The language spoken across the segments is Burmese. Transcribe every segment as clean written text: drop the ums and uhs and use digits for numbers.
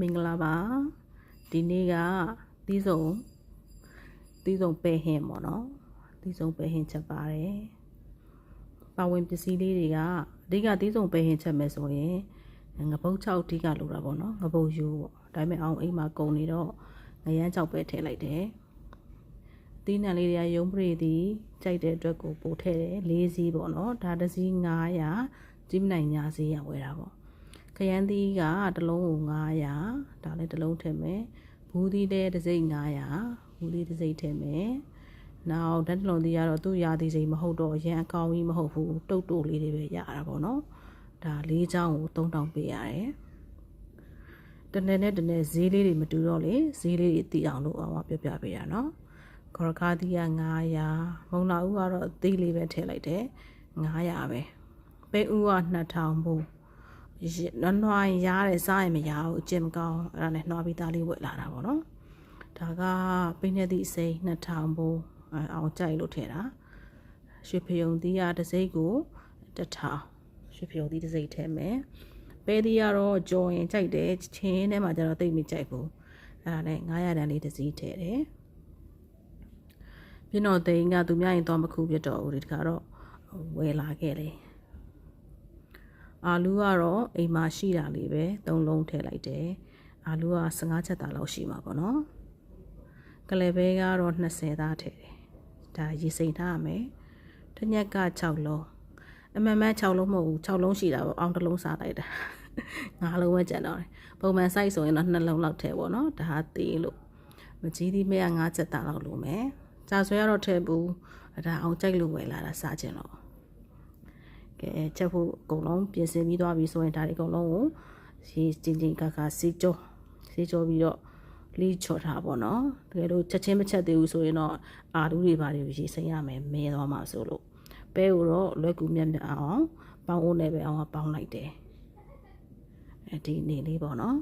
မင်္ဂလာပါဒီနေ့ကသီးစုံပဲဟင်းပေါ့နော်သီးစုံပဲဟင်းချက်ပါတယ်ပါဝင်ပစ္စည်းလေးတွေကအဓိကသီးစုံပဲဟင်းချက်မယ်ဆိုရင်ငပုတ်6အဓိကလိုတာပေါ့နော်ငပုတ်ယူပေါ့ဒါပေမဲ့အောင်အိမ်မှာကုန်နေတော့ငရမ်း6ပဲထည့်လိုက်တယ်သီးနှံလေးတွေကရုံးပရိသီးကြိုက်တဲ့အတွက်ကိုပို့ထည့်တယ်၄စီးပေါ့နော်ဒါတစ်စီး900ကြီးမနိုင်ညာစီးရဝယ်တာပေါ့ခရမ်းသီးကတစ်လုံးကို900ဒါလည်းတစ်လုံးထည့်မယ်ဘူးသီးလည်းတစ်စိမ့်900ဘူးသီးတစ်စိမ့်ထည့်မယ်နောက်ဓာတ်တလုံးသီးကတော့သူ့ရာသီစိမ့်မဟုတ်တော့ရန်အကောင်ကြီးမဟုတ်ဘူးတုတ်တုတ်လေးတွေပဲရတာပေါ့နော်ဒါ၄ချောင်းကို3000ပေးရတယ်တနေ့နဲ့တနေ့ဈေးလေးတွေမတူတော့လေဈေးလေးတွေတည်အောင်လို့အောင်ပြောပြပေးရနော်ခေါရခါသီးက900မုံလာဦးကတော့သီးလေးပဲထည့်လိုက်တယ်900ပဲပဲဥက2000ဘူးနွားရတယ်စားရင်မရဘူးအကျင့်မကောင်းအဲ့ဒါနဲ့နှွားပြီးသားလေးဝယ်လာတာပေါ့နော်ဒါကပိနေသည့်အစိမ်း2000ဘူးအောင်ကြိုက်လို့ထည့်တာရွှေဖယုံသီးကတစ်စိမ့်ကို1000ရွှေဖယုံသီးတစ်စိမ့်ထည့်မယ်ပဲသီးကတော့ကြော်ရင်ကြိုက်တယ်ချင်းထဲမှာကျတော့တိတ်မကြိုက်ဘူးအဲ့ဒါနဲ့900တန်လေးတစ်စီးထည့်တယ်ပြင်းတော်သိန်းကသူများရင်တော့မခုပြတော့ဘူးဒီတခါတော့ဝယ်လာခဲ့တယ်အာလူကတော့အိမ်မှာရှိတာလေးပဲ3လုံးထည့်လိုက်တယ်အာလူက15ချက်သားလောက်ရှိမှာပေါ့နော်ကလယ်ပဲကတော့20သားထည့်တယ်ဒါရေစိမ်ထားရမယ်တညက်က6လုံးအမှန်မှန်6လုံးမဟုတ်ဘူး6လုံးရှိတာပေါ့အောင်တစ်လုံးစားလိုက်တာ9လုံးပဲကျန်တော့တယ်ပုံမှန် size ဆိုရင်တော့2လုံးလောက်ထည့်ပေါ့နော်ဒါသေးလို့မကြီးသီးမဲက9ချက်သားလောက်လိုမယ်ကြာဆွဲကတော့ထည့်ဘူးဒါအောင်ကြိုက်လို့ဝယ်လာတာစားခြင်းတော့ချက်ဖို့အကုန်လုံးပြင်ဆင်ပြီးသွားပြီဆိုရင်ဒါတွေအကုန်လုံးကိုရေချင်းခါစေးကြောပြီးတော့လီးချော်ထားပါတော့တကယ်လို့ချက်ချင်းမချက်သေးဘူးဆိုရင်တော့အာလူတွေဘာတွေရေစိမ်းရမယ်မဲသွားမှာဆိုလို့ပဲကိုတော့လွယ်ကူမြတ်အောင်ပေါင်းအိုးနဲ့ပဲအောင်ပေါင်းလိုက်တယ်ဒီနေလေးပေါ့နော်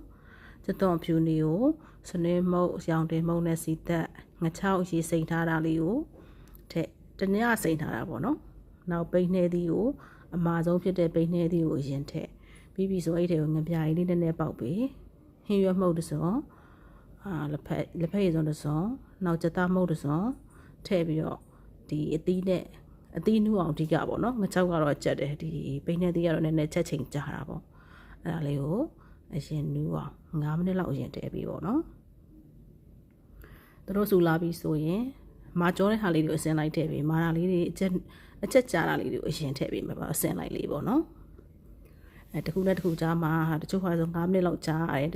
စက်သွန်ဖြူနေကိုစနေမုတ်ရောင်တင်မုတ်နဲ့စီသက်ငချောက်ရေစိမ်းထားတာလေးကိုထည့်တနည်းစိမ်းထားတာပေါ့နော်နောက်ပိတ်နှဲသီးကိုအမာဆုံးဖြစ်တဲ့ပိတ်နှဲသီးကိုအရင်ထည့်ပြီးပြီဆိုအဲ့ဒီကိုငပြားလေးနည်းနည်းပေါက်ပြီးဟင်းရွက်မှုတ်တစုံလက်ဖက်ရည်စုံတစုံနောက်ကြက်သားမှုတ်တစုံထည့်ပြီးတော့ဒီအသီးနူးအောင်အဓိကပေါ့နော်ငချောက်ကတော့ကြက်တယ်ဒီပိတ်နှဲသီးကတော့နည်းနည်းချက်ချိန်ကြာတာပေါ့အဲ့ဒါလေးကိုအရင်နူးအောင်9မိနစ်လောက်အရင်တည်ပြီးပေါ့နော်သူတို့ဆူလာပြီးဆိုရင်မာကြောတဲ့ဟာလေးတွေကိုအစင်လိုက်ထည့်ပြီးမာတာလေးတွေအချက်ကြာတာလေးတွေကိုအရင်ထည့်ပြီးမှာပါအစင်လိုက်လေးပေါ့နော်တခုနဲ့တခုကြားမှာတချို့ဟာဆို9မိနစ်လောက်ကြာရတယ်တ